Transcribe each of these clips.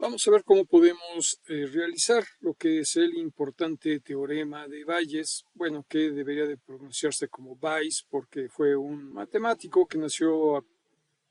Vamos a ver cómo podemos realizar lo que es el importante teorema de Bayes, bueno, que debería de pronunciarse como Bayes porque fue un matemático que nació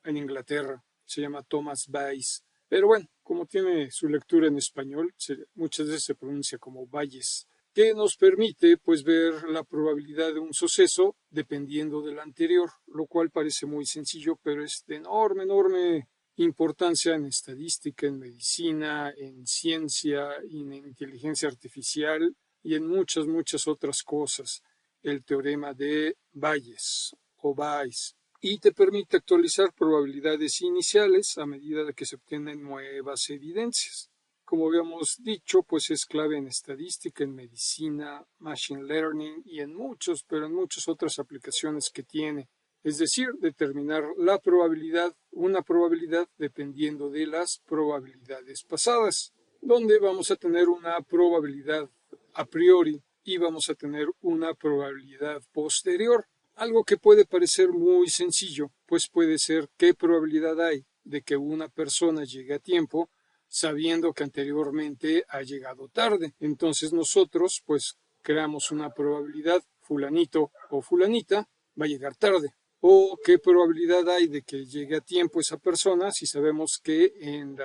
en Inglaterra, se llama Thomas Bayes, pero bueno, como tiene su lectura en español, muchas veces se pronuncia como Bayes, que nos permite pues ver la probabilidad de un suceso dependiendo del anterior, lo cual parece muy sencillo, pero es de enorme importancia en estadística, en medicina, en ciencia, en inteligencia artificial y en muchas otras cosas. El teorema de Bayes o Bayes y te permite actualizar probabilidades iniciales a medida de que se obtienen nuevas evidencias. Como habíamos dicho, pues es clave en estadística, en medicina, machine learning y en muchas otras aplicaciones que tiene. Es decir, determinar la probabilidad, una probabilidad dependiendo de las probabilidades pasadas, donde vamos a tener una probabilidad a priori y vamos a tener una probabilidad posterior. Algo que puede parecer muy sencillo, pues puede ser qué probabilidad hay de que una persona llegue a tiempo sabiendo que anteriormente ha llegado tarde. Entonces nosotros pues creamos una probabilidad, fulanito o fulanita va a llegar tarde. O qué probabilidad hay de que llegue a tiempo esa persona si sabemos que en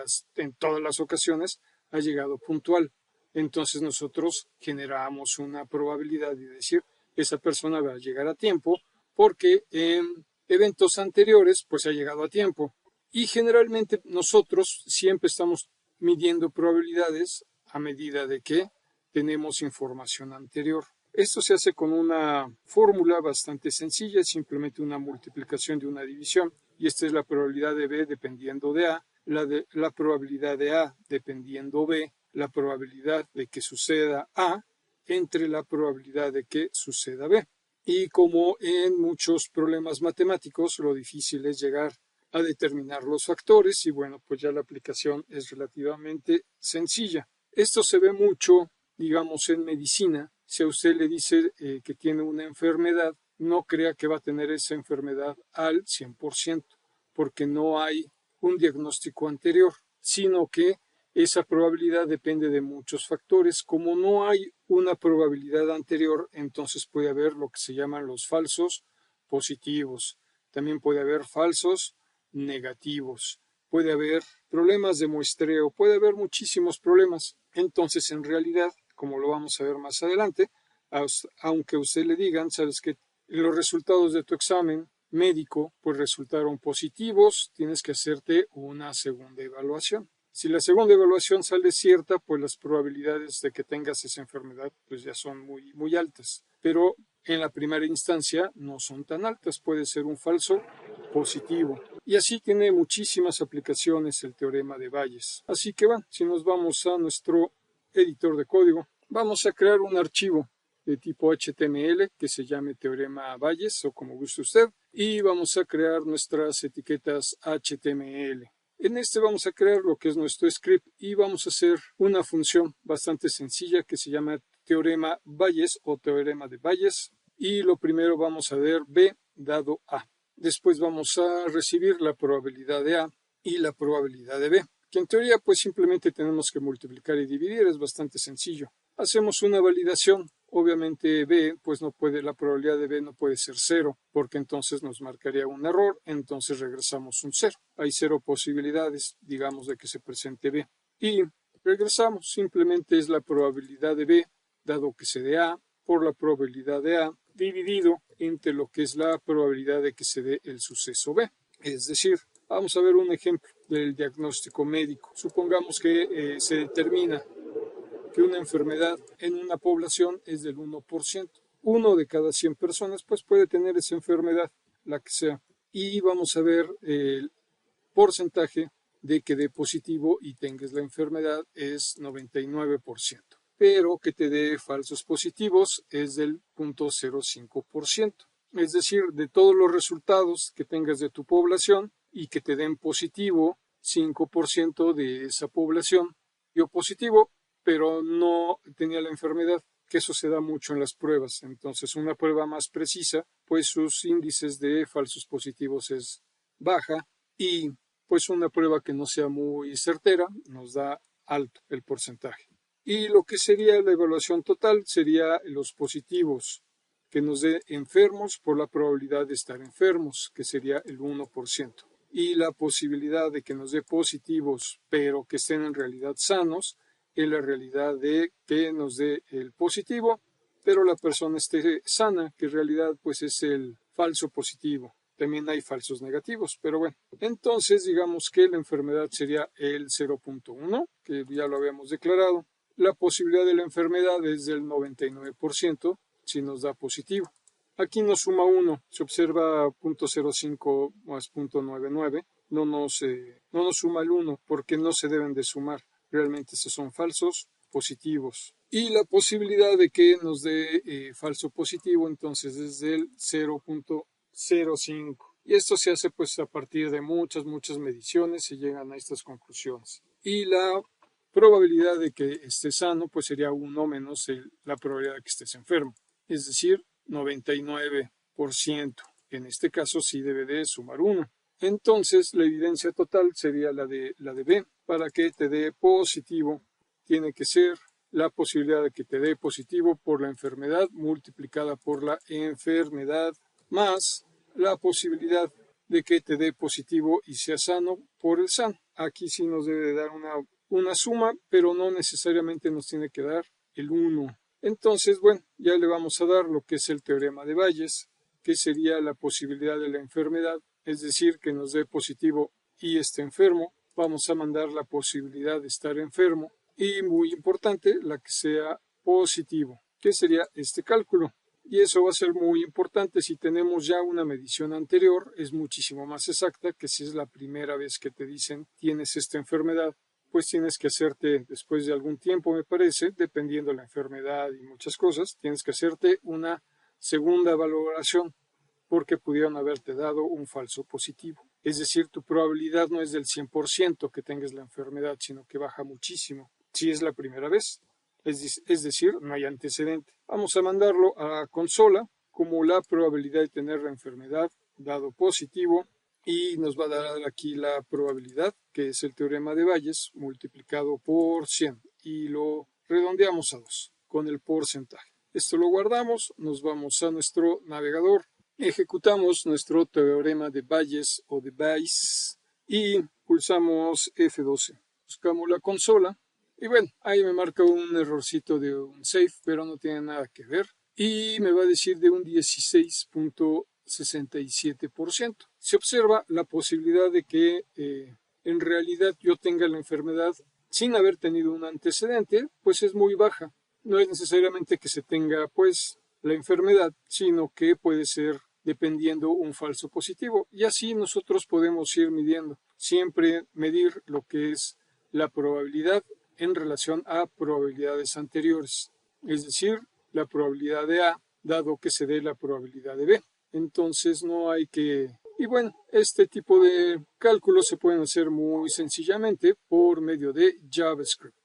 todas las ocasiones ha llegado puntual. Entonces nosotros generamos una probabilidad de decir esa persona va a llegar a tiempo porque en eventos anteriores pues ha llegado a tiempo. Y generalmente nosotros siempre estamos midiendo probabilidades a medida de que tenemos información anterior. Esto se hace con una fórmula bastante sencilla, es simplemente una multiplicación de una división, y esta es la probabilidad de B dependiendo de A, la probabilidad de A dependiendo B, la probabilidad de que suceda A entre la probabilidad de que suceda B. Y como en muchos problemas matemáticos, lo difícil es llegar a determinar los factores y bueno, pues ya la aplicación es relativamente sencilla. Esto se ve mucho, digamos, en medicina. Si a usted le dice que tiene una enfermedad, no crea que va a tener esa enfermedad al 100%, porque no hay un diagnóstico anterior, sino que esa probabilidad depende de muchos factores. Como no hay una probabilidad anterior, entonces puede haber lo que se llaman los falsos positivos. También puede haber falsos negativos. Puede haber problemas de muestreo, puede haber muchísimos problemas. Entonces, en realidad, como lo vamos a ver más adelante, aunque a usted le digan, sabes que los resultados de tu examen médico pues resultaron positivos, tienes que hacerte una segunda evaluación. Si la segunda evaluación sale cierta, pues las probabilidades de que tengas esa enfermedad pues ya son muy altas. Pero en la primera instancia no son tan altas, puede ser un falso positivo. Y así tiene muchísimas aplicaciones el teorema de Bayes. Así que bueno, si nos vamos a nuestro editor de código, vamos a crear un archivo de tipo HTML que se llame teorema Bayes o como guste usted y vamos a crear nuestras etiquetas HTML. En este vamos a crear lo que es nuestro script y vamos a hacer una función bastante sencilla que se llama teorema Bayes o teorema de Bayes y lo primero vamos a ver B dado A. Después vamos a recibir la probabilidad de A y la probabilidad de B, que en teoría pues simplemente tenemos que multiplicar y dividir, es bastante sencillo. Hacemos una validación, obviamente B, pues no puede, la probabilidad de B no puede ser 0, porque entonces nos marcaría un error, entonces regresamos un 0. Hay 0 posibilidades, digamos, de que se presente B. Y regresamos, simplemente es la probabilidad de B, dado que se dé A, por la probabilidad de A, dividido entre lo que es la probabilidad de que se dé el suceso B. Es decir, vamos a ver un ejemplo del diagnóstico médico. Supongamos que se determina que una enfermedad en una población es del 1%. Uno de cada 100 personas pues puede tener esa enfermedad, la que sea. Y vamos a ver el porcentaje de que dé positivo y tengas la enfermedad es 99%. Pero que te dé falsos positivos es del 0.05%. Es decir, de todos los resultados que tengas de tu población y que te den positivo 5% de esa población dio positivo, pero no tenía la enfermedad, que eso se da mucho en las pruebas. Entonces, una prueba más precisa, pues sus índices de falsos positivos es baja y pues una prueba que no sea muy certera nos da alto el porcentaje. Y lo que sería la evaluación total sería los positivos, que nos dé enfermos por la probabilidad de estar enfermos, que sería el 1%. Y la posibilidad de que nos dé positivos, pero que estén en realidad sanos, es la realidad de que nos dé el positivo, pero la persona esté sana, que en realidad pues es el falso positivo. También hay falsos negativos, pero bueno. Entonces digamos que la enfermedad sería el 0.1, que ya lo habíamos declarado. La posibilidad de la enfermedad es del 99% si nos da positivo. Aquí nos suma 1, se observa 0.05 más 0.99, no nos suma el 1 porque no se deben de sumar. Realmente estos son falsos positivos. Y la posibilidad de que nos dé falso positivo entonces es del 0.05. Y esto se hace pues a partir de muchas mediciones y llegan a estas conclusiones. Y la probabilidad de que estés sano pues sería 1 menos la probabilidad de que estés enfermo. Es decir, 99%. En este caso sí debe de sumar 1. Entonces la evidencia total sería la de B. Para que te dé positivo tiene que ser la posibilidad de que te dé positivo por la enfermedad multiplicada por la enfermedad más la posibilidad de que te dé positivo y sea sano por el sano. Aquí sí nos debe de dar una suma, pero no necesariamente nos tiene que dar el 1. Entonces, bueno, ya le vamos a dar lo que es el teorema de Bayes, que sería la posibilidad de la enfermedad, es decir, que nos dé positivo y esté enfermo. Vamos a mandar la posibilidad de estar enfermo y, muy importante, la que sea positivo, que sería este cálculo. Y eso va a ser muy importante si tenemos ya una medición anterior, es muchísimo más exacta que si es la primera vez que te dicen tienes esta enfermedad. Pues tienes que hacerte, después de algún tiempo me parece, dependiendo de la enfermedad y muchas cosas, tienes que hacerte una segunda valoración porque pudieron haberte dado un falso positivo. Es decir, tu probabilidad no es del 100% que tengas la enfermedad, sino que baja muchísimo si es la primera vez. Es decir, no hay antecedente. Vamos a mandarlo a consola como la probabilidad de tener la enfermedad dado positivo. Y nos va a dar aquí la probabilidad, que es el teorema de Bayes, multiplicado por 100. Y lo redondeamos a 2 con el porcentaje. Esto lo guardamos, nos vamos a nuestro navegador, ejecutamos nuestro teorema de Bayes o de Bayes y pulsamos F12. Buscamos la consola y bueno, ahí me marca un errorcito de un save, pero no tiene nada que ver. Y me va a decir de un 16.67%. Se observa la posibilidad de que en realidad yo tenga la enfermedad sin haber tenido un antecedente, pues es muy baja. No es necesariamente que se tenga pues la enfermedad, sino que puede ser dependiendo un falso positivo. Y así nosotros podemos ir midiendo. Siempre medir lo que es la probabilidad en relación a probabilidades anteriores. Es decir, la probabilidad de A, dado que se dé la probabilidad de B. Entonces no hay que... Y bueno, este tipo de cálculos se pueden hacer muy sencillamente por medio de JavaScript.